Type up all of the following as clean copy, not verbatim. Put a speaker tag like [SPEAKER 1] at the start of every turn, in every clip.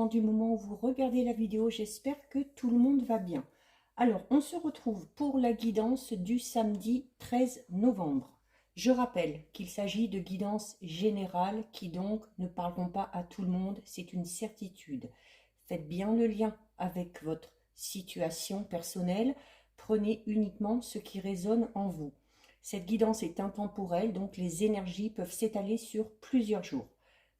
[SPEAKER 1] dépend du moment où vous regardez la vidéo. J'espère que tout le monde va bien. Alors, on se retrouve pour la guidance du samedi 13 novembre. Je rappelle qu'il s'agit de guidances générales qui donc ne parleront pas à tout le monde, c'est une certitude. Faites bien le lien avec votre situation personnelle, prenez uniquement ce qui résonne en vous. Cette guidance est intemporelle, donc les énergies peuvent s'étaler sur plusieurs jours.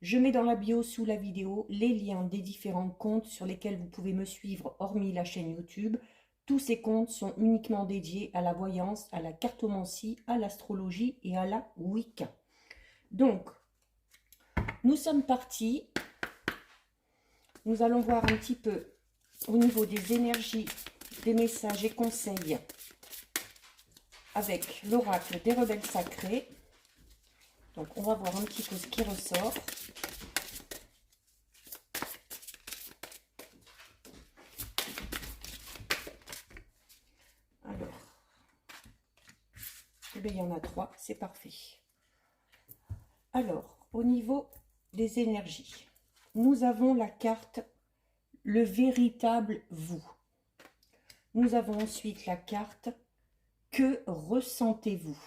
[SPEAKER 1] Je mets dans la bio sous la vidéo les liens des différents comptes sur lesquels vous pouvez me suivre hormis la chaîne YouTube. Tous ces comptes sont uniquement dédiés à la voyance, à la cartomancie, à l'astrologie et à la Wicca. Donc, nous sommes partis. Nous allons voir un petit peu au niveau des énergies, des messages et conseils avec l'oracle des rebelles sacrés. Donc, on va voir un petit peu ce qui ressort. Alors, eh bien, il y en a 3, c'est parfait. Alors, au niveau des énergies, nous avons la carte « Le véritable vous ». Nous avons ensuite la carte « Que ressentez-vous »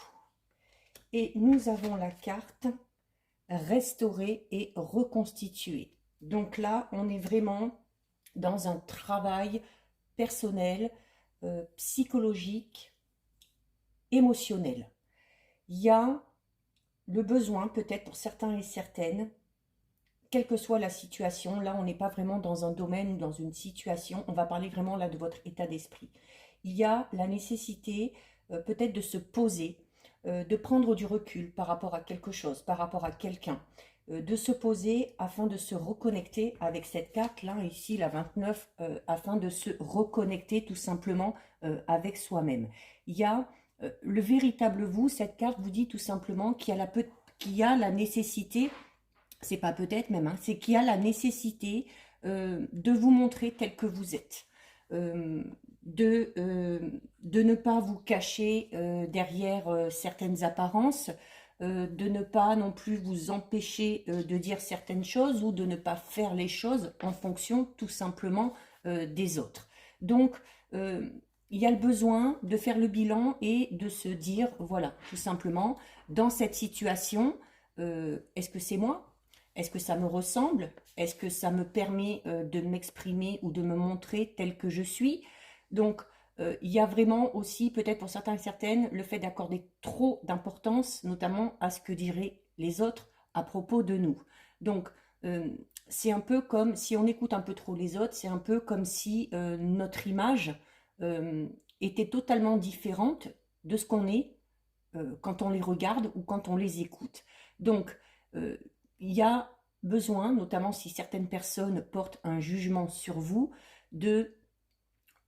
[SPEAKER 1] et nous avons la carte « Restaurer et reconstituer ». Donc là, on est vraiment dans un travail personnel, psychologique, émotionnel. Il y a le besoin, peut-être pour certains et certaines, quelle que soit la situation, là on n'est pas vraiment dans un domaine ou dans une situation, on va parler vraiment là de votre état d'esprit. Il y a la nécessité peut-être de se poser, de prendre du recul par rapport à quelque chose, par rapport à quelqu'un, de se poser afin de se reconnecter avec cette carte-là, ici la 29, afin de se reconnecter tout simplement avec soi-même. Il y a le véritable vous, cette carte vous dit tout simplement qu'il y a la nécessité, c'est pas peut-être même, hein, c'est qu'il y a la nécessité de vous montrer tel que vous êtes, de ne pas vous cacher derrière certaines apparences, de ne pas non plus vous empêcher de dire certaines choses ou de ne pas faire les choses en fonction tout simplement des autres. Donc, il y a le besoin de faire le bilan et de se dire, voilà, tout simplement, dans cette situation, est-ce que c'est moi? Est-ce que ça me ressemble? Est-ce que ça me permet de m'exprimer ou de me montrer tel que je suis? Donc, il y a vraiment aussi, peut-être pour certains et certaines, le fait d'accorder trop d'importance, notamment à ce que diraient les autres à propos de nous. Donc, c'est un peu comme, si on écoute un peu trop les autres, c'est un peu comme si notre image était totalement différente de ce qu'on est quand on les regarde ou quand on les écoute. Donc, il y a besoin, notamment si certaines personnes portent un jugement sur vous, de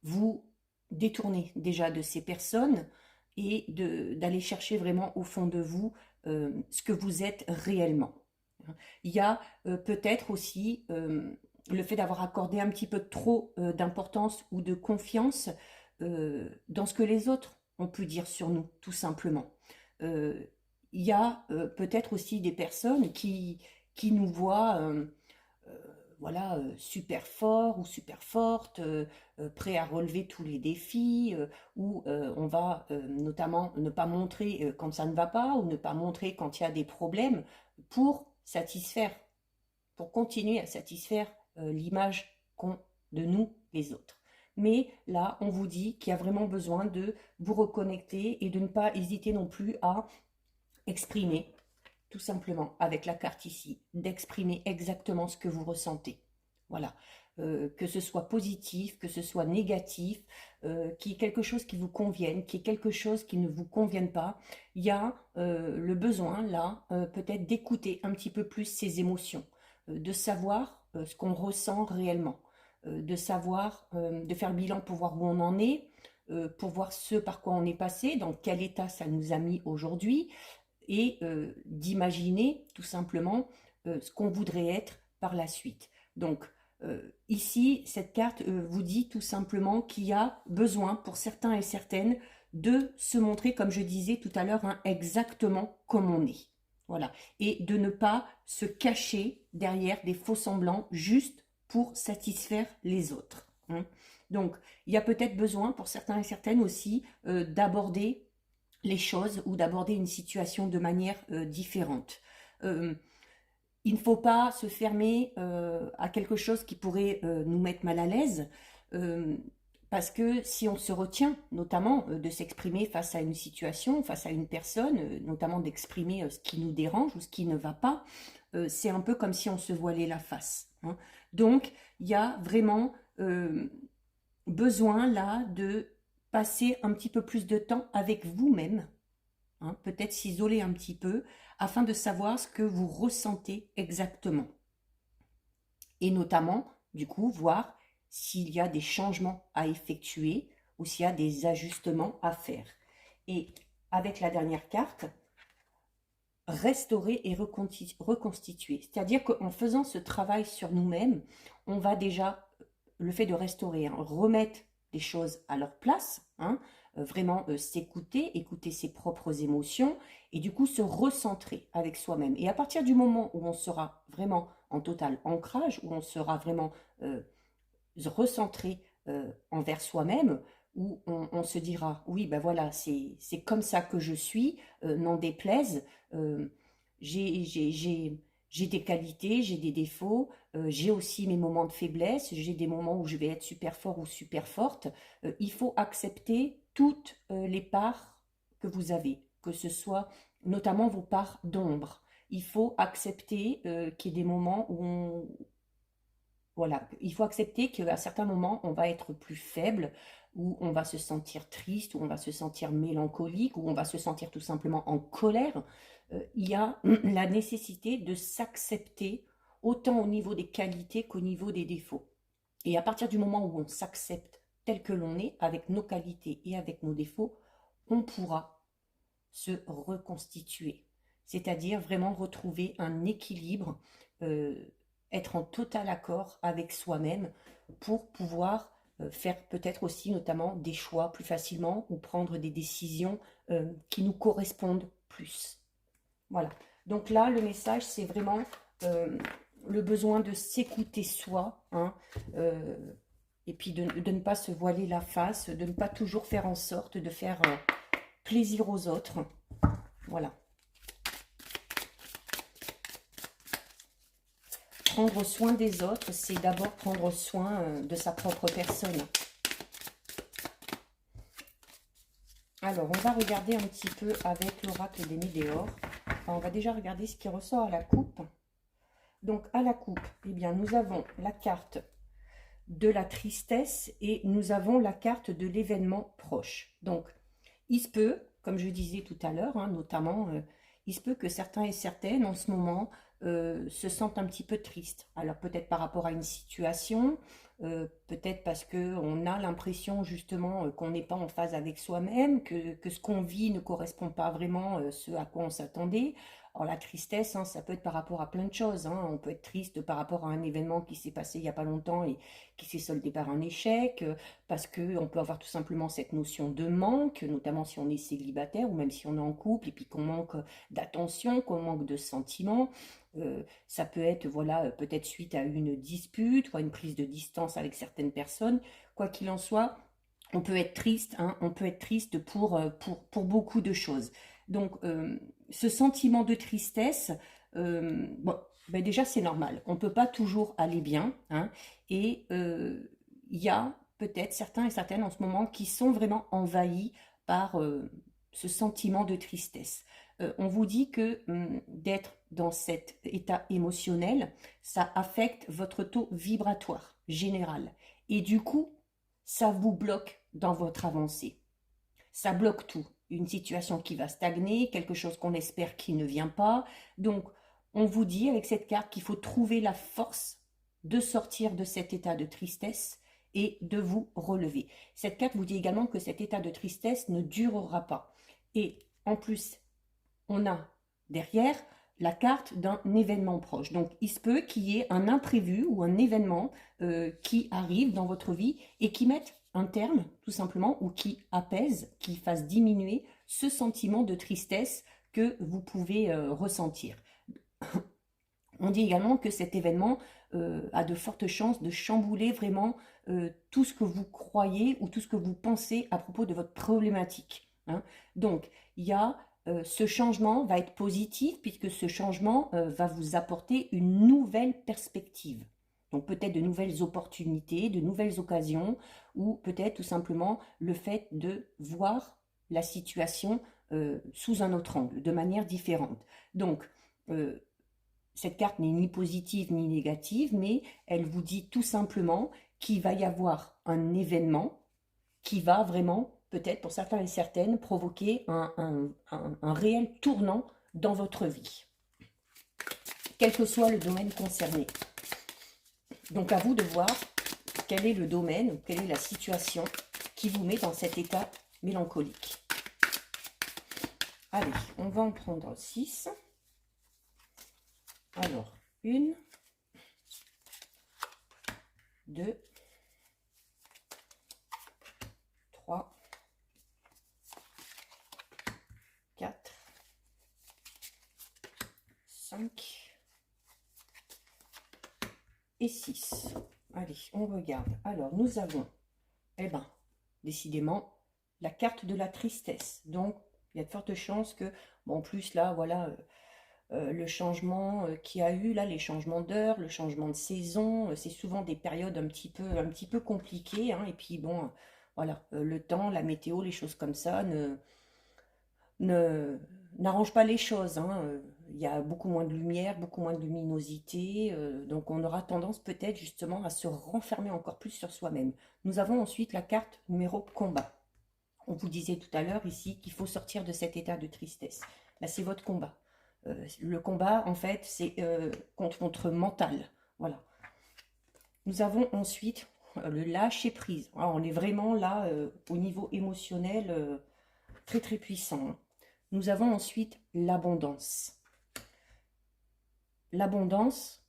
[SPEAKER 1] vous détourner déjà de ces personnes et d'aller chercher vraiment au fond de vous ce que vous êtes réellement. Il y a peut-être aussi le fait d'avoir accordé un petit peu trop d'importance ou de confiance dans ce que les autres ont pu dire sur nous, tout simplement. Il y a peut-être aussi des personnes qui nous voient voilà, super forts ou super fortes, prêts à relever tous les défis, où on va notamment ne pas montrer quand ça ne va pas ou ne pas montrer quand il y a des problèmes pour satisfaire, pour continuer à satisfaire l'image qu'ont de nous les autres. Mais là, on vous dit qu'il y a vraiment besoin de vous reconnecter et de ne pas hésiter non plus à exprimer, tout simplement, avec la carte ici, d'exprimer exactement ce que vous ressentez. Voilà. Que ce soit positif, que ce soit négatif, qu'il y ait quelque chose qui vous convienne, qu'il y ait quelque chose qui ne vous convienne pas, il y a le besoin, là, peut-être d'écouter un petit peu plus ces émotions, de savoir ce qu'on ressent réellement, de savoir, de faire le bilan pour voir où on en est, pour voir ce par quoi on est passé, dans quel état ça nous a mis aujourd'hui, et d'imaginer tout simplement ce qu'on voudrait être par la suite. Donc, ici, cette carte vous dit tout simplement qu'il y a besoin pour certains et certaines de se montrer, comme je disais tout à l'heure, hein, exactement comme on est. Voilà. Et de ne pas se cacher derrière des faux semblants juste pour satisfaire les autres, hein. Donc, il y a peut-être besoin pour certains et certaines aussi d'aborder les choses ou d'aborder une situation de manière différente. Il ne faut pas se fermer à quelque chose qui pourrait nous mettre mal à l'aise, euh, parce que si on se retient, notamment, de s'exprimer face à une situation, face à une personne, notamment d'exprimer ce qui nous dérange ou ce qui ne va pas, c'est un peu comme si on se voilait la face, hein. Donc, il y a vraiment besoin là de passer un petit peu plus de temps avec vous-même, hein, peut-être s'isoler un petit peu, afin de savoir ce que vous ressentez exactement. Et notamment, du coup, voir s'il y a des changements à effectuer ou s'il y a des ajustements à faire. Et avec la dernière carte, restaurer et reconstituer. C'est-à-dire qu'en faisant ce travail sur nous-mêmes, on va déjà, le fait de restaurer, hein, remettre les choses à leur place, hein, vraiment s'écouter, écouter ses propres émotions et du coup se recentrer avec soi-même. Et à partir du moment où on sera vraiment en total ancrage, où on sera vraiment recentré envers soi-même, où on se dira, oui, ben voilà, c'est comme ça que je suis, n'en déplaise, euh, j'ai des qualités, j'ai des défauts, j'ai aussi mes moments de faiblesse, j'ai des moments où je vais être super fort ou super forte. Il faut accepter toutes les parts que vous avez, que ce soit notamment vos parts d'ombre. Il faut accepter qu'il y ait des moments où voilà, il faut accepter qu'à certains moments, on va être plus faible, ou on va se sentir triste, ou on va se sentir mélancolique, ou on va se sentir tout simplement en colère. Il y a la nécessité de s'accepter autant au niveau des qualités qu'au niveau des défauts. Et à partir du moment où on s'accepte tel que l'on est, avec nos qualités et avec nos défauts, on pourra se reconstituer. C'est-à-dire vraiment retrouver un équilibre, euh, être en total accord avec soi-même pour pouvoir faire peut-être aussi notamment des choix plus facilement ou prendre des décisions qui nous correspondent plus. Voilà. Donc là, le message, c'est vraiment euh, le besoin de s'écouter soi, hein, euh, et puis de ne pas se voiler la face, de ne pas toujours faire en sorte de faire plaisir aux autres. Voilà. Prendre soin des autres, c'est d'abord prendre soin de sa propre personne. Alors, on va regarder un petit peu avec l'oracle des Médéors. Enfin, on va déjà regarder ce qui ressort à la coupe. Donc, à la coupe, eh bien, nous avons la carte de la tristesse et nous avons la carte de l'événement proche. Donc, il se peut, comme je disais tout à l'heure, hein, notamment, il se peut que certains et certaines, en ce moment, se sentent un petit peu tristes. Alors, peut-être par rapport à une situation, peut-être parce qu'on a l'impression, justement, qu'on n'est pas en phase avec soi-même, que ce qu'on vit ne correspond pas vraiment à ce à quoi on s'attendait. Alors, la tristesse, hein, ça peut être par rapport à plein de choses, hein. On peut être triste par rapport à un événement qui s'est passé il n'y a pas longtemps et qui s'est soldé par un échec, parce qu'on peut avoir tout simplement cette notion de manque, notamment si on est célibataire ou même si on est en couple et puis qu'on manque d'attention, qu'on manque de sentiments. Ça peut être, voilà, peut-être suite à une dispute ou à une prise de distance avec certaines personnes. Quoi qu'il en soit, on peut être triste, hein, on peut être triste pour beaucoup de choses. Donc, ce sentiment de tristesse, bon, ben déjà c'est normal. On ne peut pas toujours aller bien, hein, et il y a peut-être certains et certaines en ce moment qui sont vraiment envahis par ce sentiment de tristesse. On vous dit que d'être dans cet état émotionnel, ça affecte votre taux vibratoire général. Et du coup, ça vous bloque dans votre avancée. Ça bloque tout. Une situation qui va stagner, quelque chose qu'on espère qui ne vient pas. Donc, on vous dit avec cette carte qu'il faut trouver la force de sortir de cet état de tristesse et de vous relever. Cette carte vous dit également que cet état de tristesse ne durera pas. Et en plus, on a derrière la carte d'un événement proche. Donc, il se peut qu'il y ait un imprévu ou un événement qui arrive dans votre vie et qui mette un terme, tout simplement, ou qui apaise, qui fasse diminuer ce sentiment de tristesse que vous pouvez ressentir. On dit également que cet événement a de fortes chances de chambouler vraiment tout ce que vous croyez ou tout ce que vous pensez à propos de votre problématique, hein. Donc, il y a ce changement va être positif puisque ce changement va vous apporter une nouvelle perspective. Donc peut-être de nouvelles opportunités, de nouvelles occasions, ou peut-être tout simplement le fait de voir la situation sous un autre angle, de manière différente. Donc, cette carte n'est ni positive ni négative, mais elle vous dit tout simplement qu'il va y avoir un événement qui va vraiment, peut-être pour certains et certaines, provoquer un réel tournant dans votre vie, quel que soit le domaine concerné. Donc à vous de voir quel est le domaine, quelle est la situation qui vous met dans cet état mélancolique. Allez, on va en prendre 6. Alors, 1, 2, 3, 4, 5 et 6. Allez, on regarde. Alors, nous avons, eh ben, décidément, la carte de la tristesse. Donc, il y a de fortes chances que, bon, en plus, là, voilà, le changement qu'il y a eu, là, les changements d'heure, le changement de saison, c'est souvent des périodes un petit peu compliquées, hein, et puis, bon, voilà, le temps, la météo, les choses comme ça n'arrange pas les choses, hein. Il y a beaucoup moins de lumière, beaucoup moins de luminosité, donc on aura tendance peut-être justement à se renfermer encore plus sur soi-même. Nous avons ensuite la carte numéro combat. On vous disait tout à l'heure ici qu'il faut sortir de cet état de tristesse. Là, c'est votre combat. Le combat, en fait, c'est contre votre mental. Voilà. Nous avons ensuite le lâcher prise. Alors, on est vraiment là au niveau émotionnel très très puissant, hein. Nous avons ensuite l'abondance. L'abondance,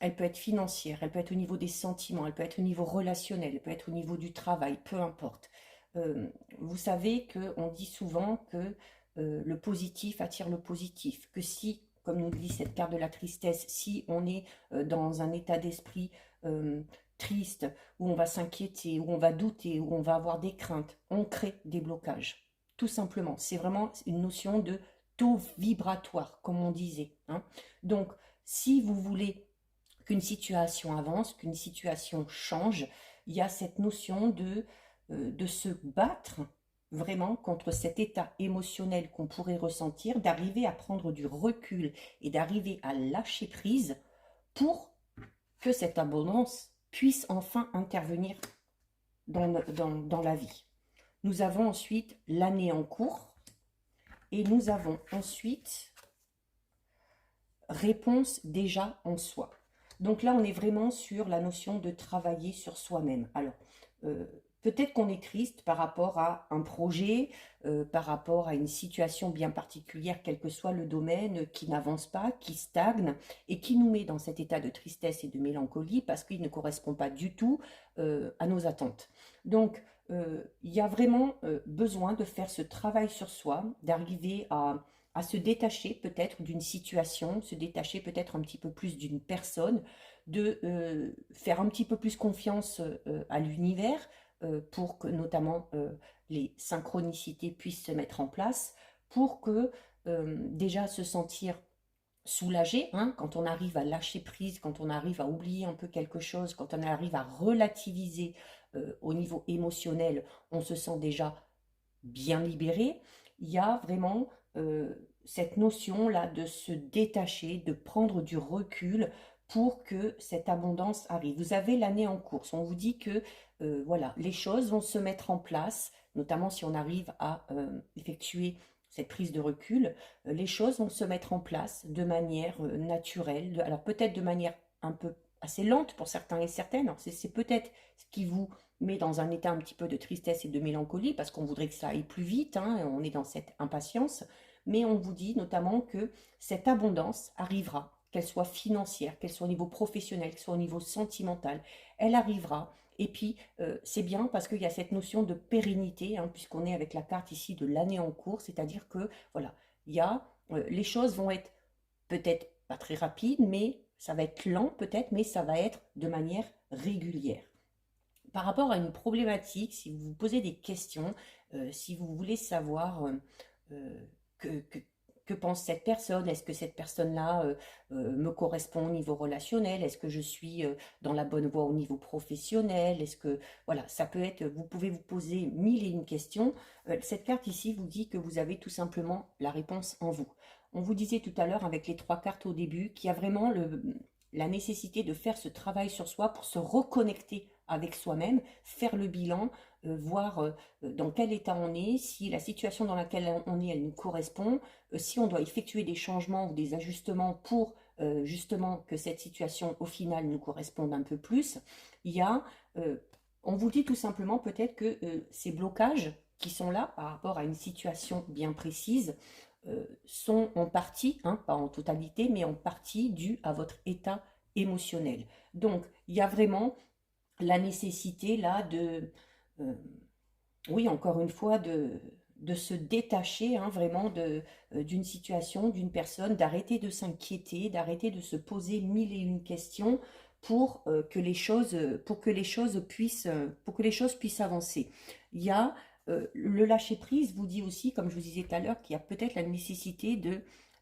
[SPEAKER 1] elle peut être financière, elle peut être au niveau des sentiments, elle peut être au niveau relationnel, elle peut être au niveau du travail, peu importe. Vous savez qu'on dit souvent que le positif attire le positif, que si, comme nous dit cette carte de la tristesse, si on est dans un état d'esprit triste, où on va s'inquiéter, où on va douter, où on va avoir des craintes, on crée des blocages. Tout simplement, c'est vraiment une notion de taux vibratoire, comme on disait, hein. Donc, si vous voulez qu'une situation avance, qu'une situation change, il y a cette notion de se battre vraiment contre cet état émotionnel qu'on pourrait ressentir, d'arriver à prendre du recul et d'arriver à lâcher prise pour que cette abondance puisse enfin intervenir dans la vie. Nous avons ensuite l'année en cours et nous avons ensuite réponse déjà en soi. Donc là, on est vraiment sur la notion de travailler sur soi-même. Alors, peut-être qu'on est triste par rapport à un projet, par rapport à une situation bien particulière, quel que soit le domaine, qui n'avance pas, qui stagne, et qui nous met dans cet état de tristesse et de mélancolie parce qu'il ne correspond pas du tout à nos attentes. Donc, il y a vraiment besoin de faire ce travail sur soi, d'arriver à se détacher peut-être d'une situation, se détacher peut-être un petit peu plus d'une personne, de faire un petit peu plus confiance à l'univers pour que notamment les synchronicités puissent se mettre en place, pour que déjà se sentir soulagé, hein, quand on arrive à lâcher prise, quand on arrive à oublier un peu quelque chose, quand on arrive à relativiser au niveau émotionnel, on se sent déjà bien libéré. Il y a vraiment cette notion-là de se détacher, de prendre du recul pour que cette abondance arrive. Vous avez l'année en course. On vous dit que voilà, les choses vont se mettre en place, notamment si on arrive à effectuer cette prise de recul, les choses vont se mettre en place de manière naturelle, alors peut-être de manière un peu assez lente pour certains et certaines. C'est peut-être ce qui vous met dans un état un petit peu de tristesse et de mélancolie, parce qu'on voudrait que ça aille plus vite, hein, on est dans cette impatience, mais on vous dit notamment que cette abondance arrivera, qu'elle soit financière, qu'elle soit au niveau professionnel, qu'elle soit au niveau sentimental, elle arrivera. Et puis, c'est bien parce qu'il y a cette notion de pérennité, hein, puisqu'on est avec la carte ici de l'année en cours, c'est-à-dire que, voilà, il y a, les choses vont être peut-être pas très rapides, mais Ça va être lent peut-être, mais ça va être de manière régulière. Par rapport à une problématique, si vous vous posez des questions, si vous voulez savoir euh, que, que- que pense cette personne, est-ce que cette personne-là me correspond au niveau relationnel, est-ce que je suis dans la bonne voie au niveau professionnel, est-ce que, voilà, ça peut être, vous pouvez vous poser mille et une questions. Cette carte ici vous dit que vous avez tout simplement la réponse en vous. On vous disait tout à l'heure avec les trois cartes au début qu'il y a vraiment la nécessité de faire ce travail sur soi pour se reconnecter avec soi-même, faire le bilan, voir dans quel état on est, si la situation dans laquelle on est, elle nous correspond, si on doit effectuer des changements ou des ajustements pour justement que cette situation au final nous corresponde un peu plus. Il y a, euh, on vous dit tout simplement peut-être que ces blocages qui sont là par rapport à une situation bien précise, sont en partie, hein, pas en totalité, mais en partie dus à votre état émotionnel. Donc, il y a vraiment la nécessité là euh, oui, encore une fois, de se détacher hein, vraiment d'une situation, d'une personne, d'arrêter de s'inquiéter, d'arrêter de se poser mille et une questions pour que les choses puissent avancer. Il y a le lâcher prise vous dit aussi, comme je vous disais tout à l'heure, qu'il y a peut-être la nécessité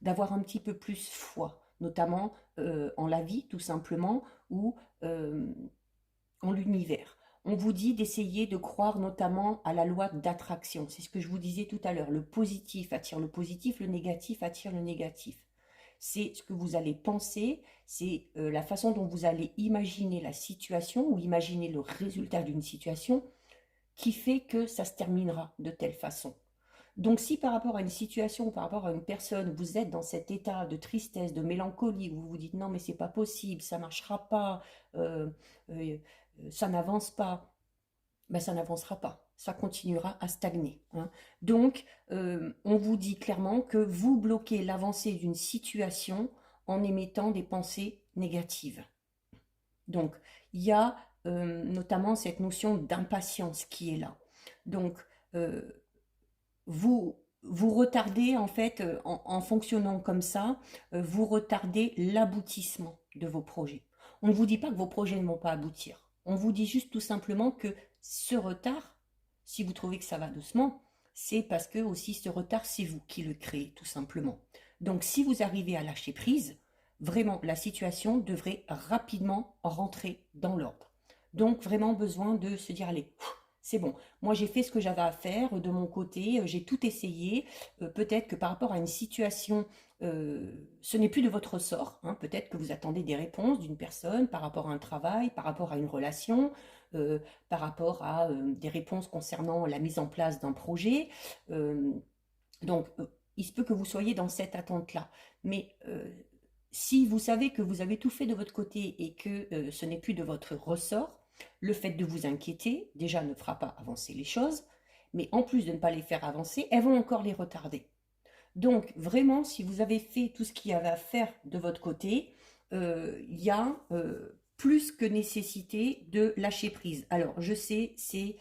[SPEAKER 1] d'avoir un petit peu plus foi, notamment en la vie, tout simplement, ou euh, en l'univers. On vous dit d'essayer de croire notamment à la loi d'attraction. C'est ce que je vous disais tout à l'heure. Le positif attire le positif, le négatif attire le négatif. C'est ce que vous allez penser, c'est la façon dont vous allez imaginer la situation ou imaginer le résultat d'une situation qui fait que ça se terminera de telle façon. Donc si par rapport à une situation ou par rapport à une personne, vous êtes dans cet état de tristesse, de mélancolie, où vous vous dites non mais c'est pas possible, ça marchera pas, euh, euh, ça n'avance pas, ben ça n'avancera pas, ça continuera à stagner, hein. Donc on vous dit clairement que vous bloquez l'avancée d'une situation en émettant des pensées négatives. Donc il y a notamment cette notion d'impatience qui est là. Donc euh, vous retardez en fait, en fonctionnant comme ça, vous retardez l'aboutissement de vos projets. On ne vous dit pas que vos projets ne vont pas aboutir. On vous dit juste tout simplement que ce retard, si vous trouvez que ça va doucement, c'est parce que aussi ce retard, c'est vous qui le créez tout simplement. Donc si vous arrivez à lâcher prise, vraiment la situation devrait rapidement rentrer dans l'ordre. Donc vraiment besoin de se dire allez, c'est bon, moi, j'ai fait ce que j'avais à faire de mon côté, j'ai tout essayé. Peut-être que par rapport à une situation, ce n'est plus de votre ressort, hein. Peut-être que vous attendez des réponses d'une personne par rapport à un travail, par rapport à une relation, euh, par rapport à des réponses concernant la mise en place d'un projet. Euh, donc, il se peut que vous soyez dans cette attente-là. Mais si vous savez que vous avez tout fait de votre côté et que ce n'est plus de votre ressort, le fait de vous inquiéter, déjà, ne fera pas avancer les choses, mais en plus de ne pas les faire avancer, elles vont encore les retarder. Donc, vraiment, si vous avez fait tout ce qu'il y avait à faire de votre côté, il y a plus que nécessité de lâcher prise. Alors, je sais, c'est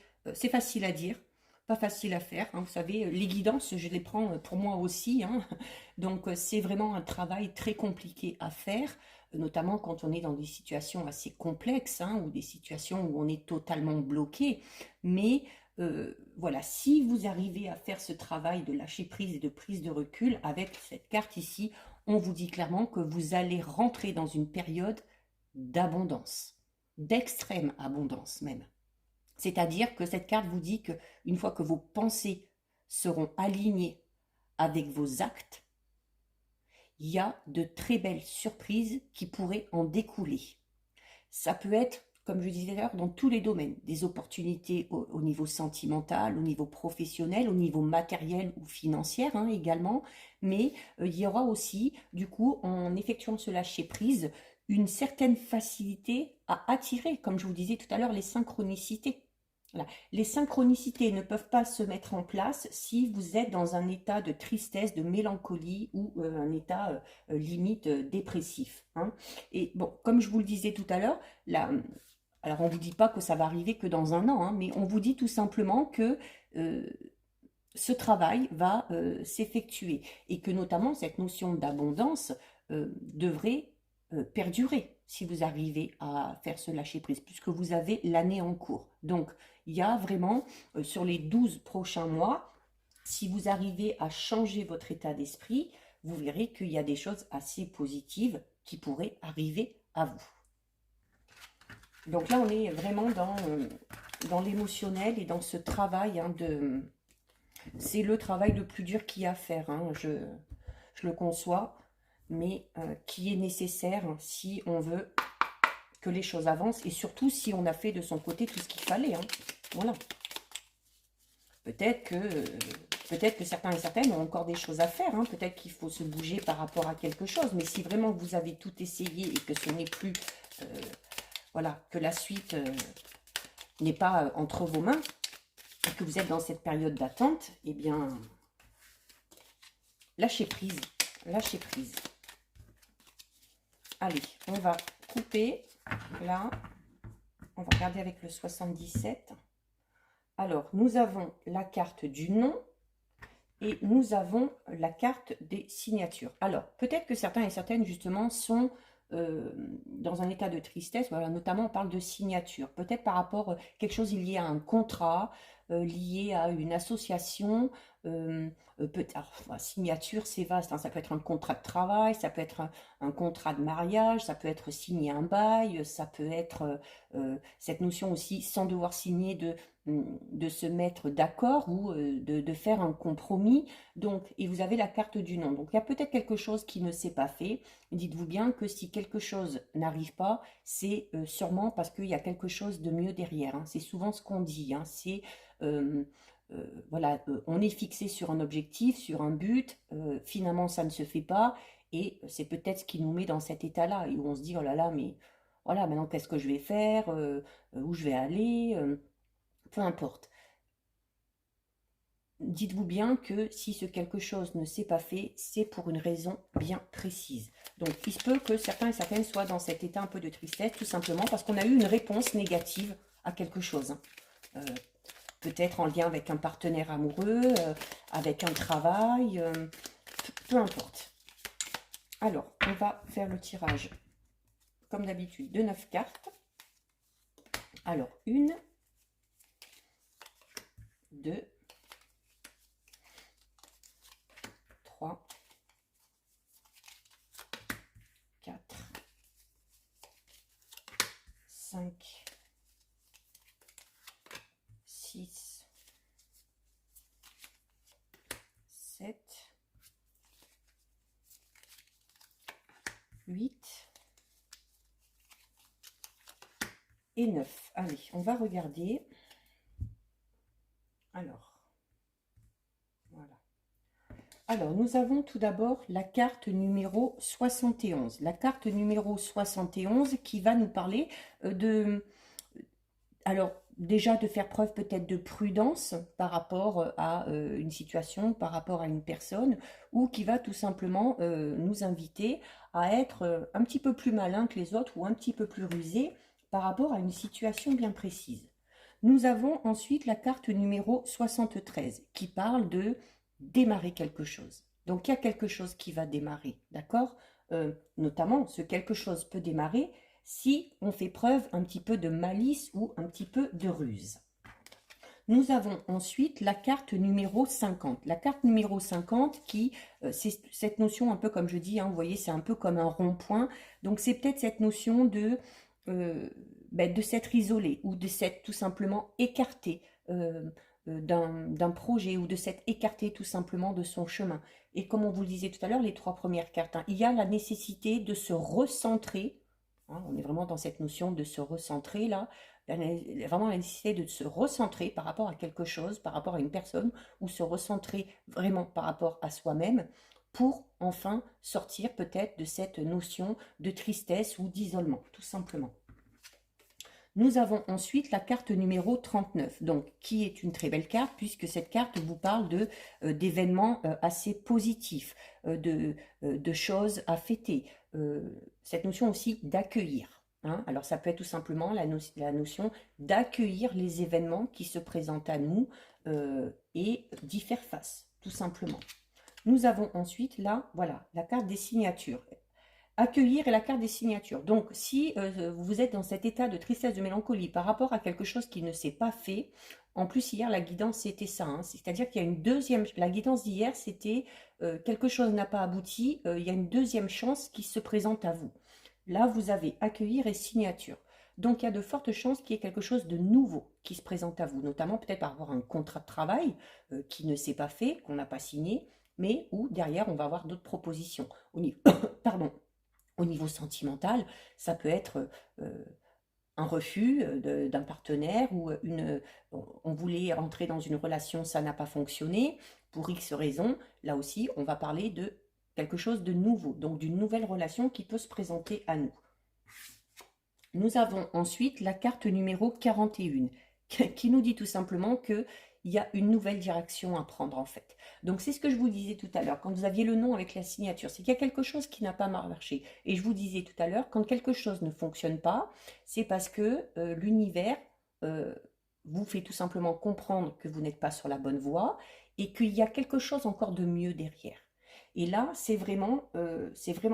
[SPEAKER 1] facile à dire, pas facile à faire, hein. Vous savez, les guidances, je les prends pour moi aussi, hein. Donc, c'est vraiment un travail très compliqué à faire, notamment quand on est dans des situations assez complexes, hein, ou des situations où on est totalement bloqué. Mais voilà, si vous arrivez à faire ce travail de lâcher prise et de prise de recul avec cette carte ici, on vous dit clairement que vous allez rentrer dans une période d'abondance, d'extrême abondance même. C'est-à-dire que cette carte vous dit que une fois que vos pensées seront alignées avec vos actes, il y a de très belles surprises qui pourraient en découler. Ça peut être, comme je disais d'ailleurs, dans tous les domaines, des opportunités au niveau sentimental, au niveau professionnel, au niveau matériel ou financier, hein, également, mais il y aura aussi, du coup, en effectuant ce lâcher-prise, une certaine facilité à attirer, comme je vous disais tout à l'heure, les synchronicités. Voilà. Les synchronicités ne peuvent pas se mettre en place si vous êtes dans un état de tristesse, de mélancolie ou un état limite dépressif, hein. Et bon, comme je vous le disais tout à l'heure, alors on ne vous dit pas que ça va arriver que dans un an, hein, mais on vous dit tout simplement que euh, ce travail va s'effectuer et que notamment cette notion d'abondance devrait perdurer si vous arrivez à faire ce lâcher-prise, puisque vous avez l'année en cours. Donc, il y a vraiment, sur les 12 prochains mois, si vous arrivez à changer votre état d'esprit, vous verrez qu'il y a des choses assez positives qui pourraient arriver à vous. Donc là, on est vraiment dans l'émotionnel et dans ce travail de... C'est le travail le plus dur qu'il y a à faire, je le conçois, mais qui est nécessaire si on veut que les choses avancent, et surtout si on a fait de son côté tout ce qu'il fallait. Voilà. Peut-être que certains et certaines ont encore des choses à faire, peut-être qu'il faut se bouger par rapport à quelque chose, mais si vraiment vous avez tout essayé et que ce n'est plus... voilà, que la suite n'est pas entre vos mains, et que vous êtes dans cette période d'attente, eh bien, lâchez prise, lâchez prise. Allez, on va couper, là, on va regarder avec le 77. Alors, nous avons la carte du non, et nous avons la carte des signatures. Alors, peut-être que certains et certaines, justement, sont dans un état de tristesse. Voilà, notamment, on parle de signature. Peut-être par rapport à quelque chose lié à un contrat, lié à une association. Signature, c'est vaste. Ça peut être un contrat de travail, ça peut être un contrat de mariage, ça peut être signer un bail, ça peut être cette notion aussi, sans devoir signer, de se mettre d'accord ou de faire un compromis. Donc, et vous avez la carte du non. Donc, il y a peut-être quelque chose qui ne s'est pas fait. Dites-vous bien que si quelque chose n'arrive pas, c'est sûrement parce qu'il y a quelque chose de mieux derrière. C'est souvent ce qu'on dit. C'est voilà, on est fixé sur un objectif, sur un but. Finalement, ça ne se fait pas. Et c'est peut-être ce qui nous met dans cet état-là, où on se dit, oh là là, mais voilà, maintenant qu'est-ce que je vais faire, où je vais aller, peu importe. Dites-vous bien que si ce quelque chose ne s'est pas fait, c'est pour une raison bien précise. Donc, il se peut que certains et certaines soient dans cet état un peu de tristesse, tout simplement parce qu'on a eu une réponse négative à quelque chose. Peut-être en lien avec un partenaire amoureux, avec un travail, peu importe. Alors, on va faire le tirage, comme d'habitude, de 9 cartes. Alors, 1, 2, 3, 4, 5, 6, 7, 8 et 9. Allez, on va regarder. Alors, voilà. Alors, nous avons tout d'abord la carte numéro 71. La carte numéro 71 qui va nous parler de... Alors, déjà de faire preuve peut-être de prudence par rapport à une situation, par rapport à une personne, ou qui va tout simplement nous inviter à être un petit peu plus malin que les autres ou un petit peu plus rusé par rapport à une situation bien précise. Nous avons ensuite la carte numéro 73 qui parle de démarrer quelque chose. Donc, il y a quelque chose qui va démarrer, d'accord? Notamment, ce quelque chose peut démarrer si on fait preuve un petit peu de malice ou un petit peu de ruse. Nous avons ensuite la carte numéro 50. La carte numéro 50 qui, c'est cette notion un peu comme je dis, vous voyez, c'est un peu comme un rond-point. Donc, c'est peut-être cette notion de s'être isolé ou de s'être tout simplement écarté d'un projet ou de s'être écarté tout simplement de son chemin. Et comme on vous le disait tout à l'heure, les 3 premières cartes, il y a la nécessité de se recentrer. On est vraiment dans cette notion de se recentrer là, vraiment la nécessité de se recentrer par rapport à quelque chose, par rapport à une personne, ou se recentrer vraiment par rapport à soi-même pour enfin sortir peut-être de cette notion de tristesse ou d'isolement, tout simplement. Nous avons ensuite la carte numéro 39, donc qui est une très belle carte puisque cette carte vous parle d'événements assez positifs, de choses à fêter. Cette notion aussi d'accueillir. Alors ça peut être tout simplement la notion d'accueillir les événements qui se présentent à nous et d'y faire face, tout simplement. Nous avons ensuite là, voilà, la carte des signatures. Accueillir est la carte des signatures. Donc, si vous êtes dans cet état de tristesse, de mélancolie par rapport à quelque chose qui ne s'est pas fait, en plus hier la guidance c'était ça, hein, c'est-à-dire qu'il y a une deuxième, la guidance d'hier c'était quelque chose n'a pas abouti, il y a une deuxième chance qui se présente à vous. Là vous avez accueillir et signature. Donc il y a de fortes chances qu'il y ait quelque chose de nouveau qui se présente à vous, notamment peut-être par rapport à un contrat de travail qui ne s'est pas fait, qu'on n'a pas signé, mais où derrière on va avoir d'autres propositions. Au niveau, pardon, au niveau sentimental, ça peut être un refus d'un partenaire ou on voulait entrer dans une relation, ça n'a pas fonctionné, pour X raisons. Là aussi, on va parler de quelque chose de nouveau, donc d'une nouvelle relation qui peut se présenter à nous. Nous avons ensuite la carte numéro 41 qui nous dit tout simplement qu'il y a une nouvelle direction à prendre en fait. Donc c'est ce que je vous disais tout à l'heure, quand vous aviez le nom avec la signature, c'est qu'il y a quelque chose qui n'a pas marché. Et je vous disais tout à l'heure, quand quelque chose ne fonctionne pas, c'est parce que l'univers vous fait tout simplement comprendre que vous n'êtes pas sur la bonne voie et qu'il y a quelque chose encore de mieux derrière. Et là, c'est vraiment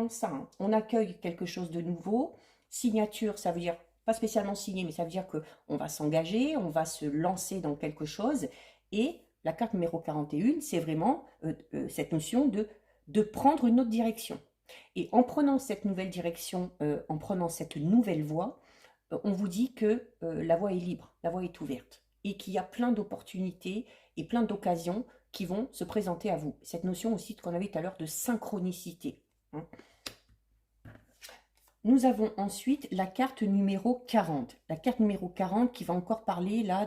[SPEAKER 1] ça, hein. On accueille quelque chose de nouveau. Signature, ça veut dire pas spécialement signer, mais ça veut dire qu'on va s'engager, on va se lancer dans quelque chose. Et la carte numéro 41, c'est vraiment cette notion de prendre une autre direction. Et en prenant cette nouvelle direction, en prenant cette nouvelle voie, on vous dit que la voie est libre, la voie est ouverte. Et qu'il y a plein d'opportunités et plein d'occasions qui vont se présenter à vous. Cette notion aussi qu'on avait tout à l'heure de synchronicité, hein. Nous avons ensuite la carte numéro 40. La carte numéro 40 qui va encore parler là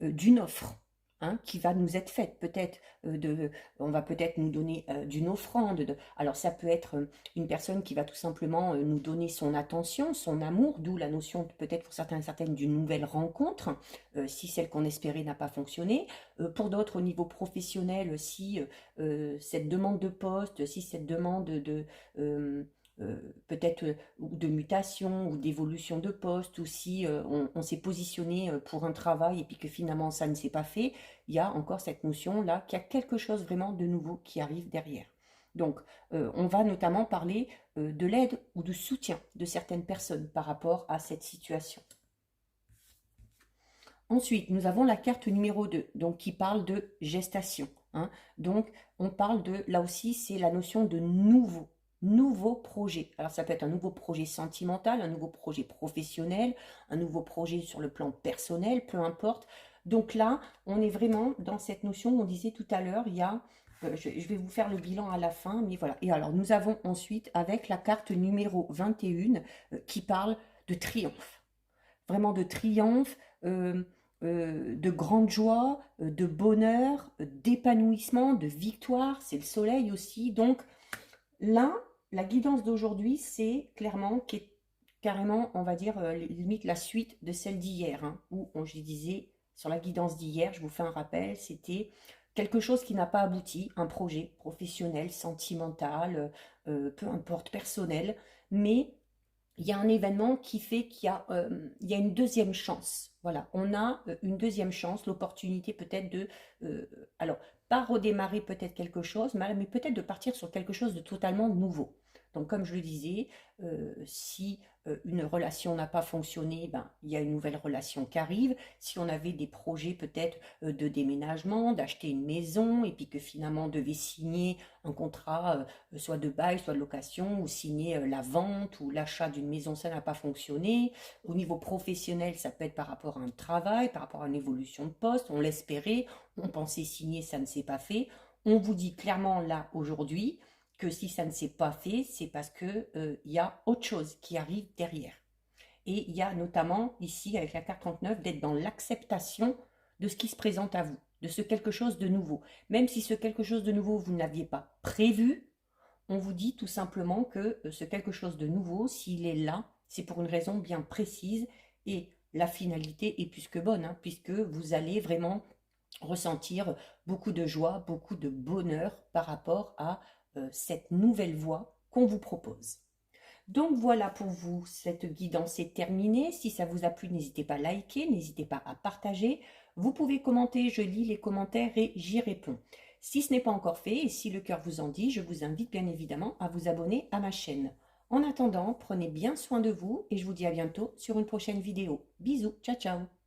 [SPEAKER 1] d'une offre, hein, qui va nous être faite. Peut-être, on va peut-être nous donner d'une offrande. Alors ça peut être une personne qui va tout simplement nous donner son attention, son amour, d'où la notion peut-être pour certains et certaines d'une nouvelle rencontre, si celle qu'on espérait n'a pas fonctionné. Pour d'autres au niveau professionnel, si cette demande de poste, si cette demande de peut-être ou de mutation ou d'évolution de poste, ou si on s'est positionné pour un travail et puis que finalement ça ne s'est pas fait, il y a encore cette notion là qu'il y a quelque chose vraiment de nouveau qui arrive derrière. Donc on va notamment parler de l'aide ou du soutien de certaines personnes par rapport à cette situation. Ensuite, nous avons la carte numéro 2, donc qui parle de gestation, hein. Donc, on parle de, là aussi, c'est la notion de nouveau projet. Alors, ça peut être un nouveau projet sentimental, un nouveau projet professionnel, un nouveau projet sur le plan personnel, peu importe. Donc là, on est vraiment dans cette notion, on disait tout à l'heure, il y a, je vais vous faire le bilan à la fin, mais voilà. Et alors, nous avons ensuite, avec la carte numéro 21, qui parle de triomphe. Vraiment de triomphe, de grande joie, de bonheur, d'épanouissement, de victoire. C'est le soleil aussi. Donc là, la guidance d'aujourd'hui, c'est clairement, qui est carrément, on va dire, limite la suite de celle d'hier, hein, où je disais, sur la guidance d'hier, je vous fais un rappel, c'était quelque chose qui n'a pas abouti, un projet professionnel, sentimental, peu importe, personnel, mais il y a un événement qui fait qu'il y a une deuxième chance. Voilà, on a une deuxième chance, l'opportunité peut-être de, alors, pas redémarrer peut-être quelque chose, mais peut-être de partir sur quelque chose de totalement nouveau. Donc, comme je le disais, si une relation n'a pas fonctionné, ben, il y a une nouvelle relation qui arrive. Si on avait des projets peut-être de déménagement, d'acheter une maison, et puis que finalement on devait signer un contrat, soit de bail, soit de location, ou signer la vente ou l'achat d'une maison, ça n'a pas fonctionné. Au niveau professionnel, ça peut être par rapport à un travail, par rapport à une évolution de poste, on l'espérait, on pensait signer, ça ne s'est pas fait. On vous dit clairement là, aujourd'hui, que si ça ne s'est pas fait, c'est parce que y a autre chose qui arrive derrière. Et il y a notamment ici, avec la carte 39, d'être dans l'acceptation de ce qui se présente à vous, de ce quelque chose de nouveau. Même si ce quelque chose de nouveau, vous ne l'aviez pas prévu, on vous dit tout simplement que ce quelque chose de nouveau, s'il est là, c'est pour une raison bien précise et la finalité est plus que bonne, hein, puisque vous allez vraiment ressentir beaucoup de joie, beaucoup de bonheur par rapport à cette nouvelle voie qu'on vous propose. Donc voilà pour vous, cette guidance est terminée. Si ça vous a plu, n'hésitez pas à liker, n'hésitez pas à partager. Vous pouvez commenter, je lis les commentaires et j'y réponds. Si ce n'est pas encore fait et si le cœur vous en dit, je vous invite bien évidemment à vous abonner à ma chaîne. En attendant, prenez bien soin de vous et je vous dis à bientôt sur une prochaine vidéo. Bisous, ciao ciao!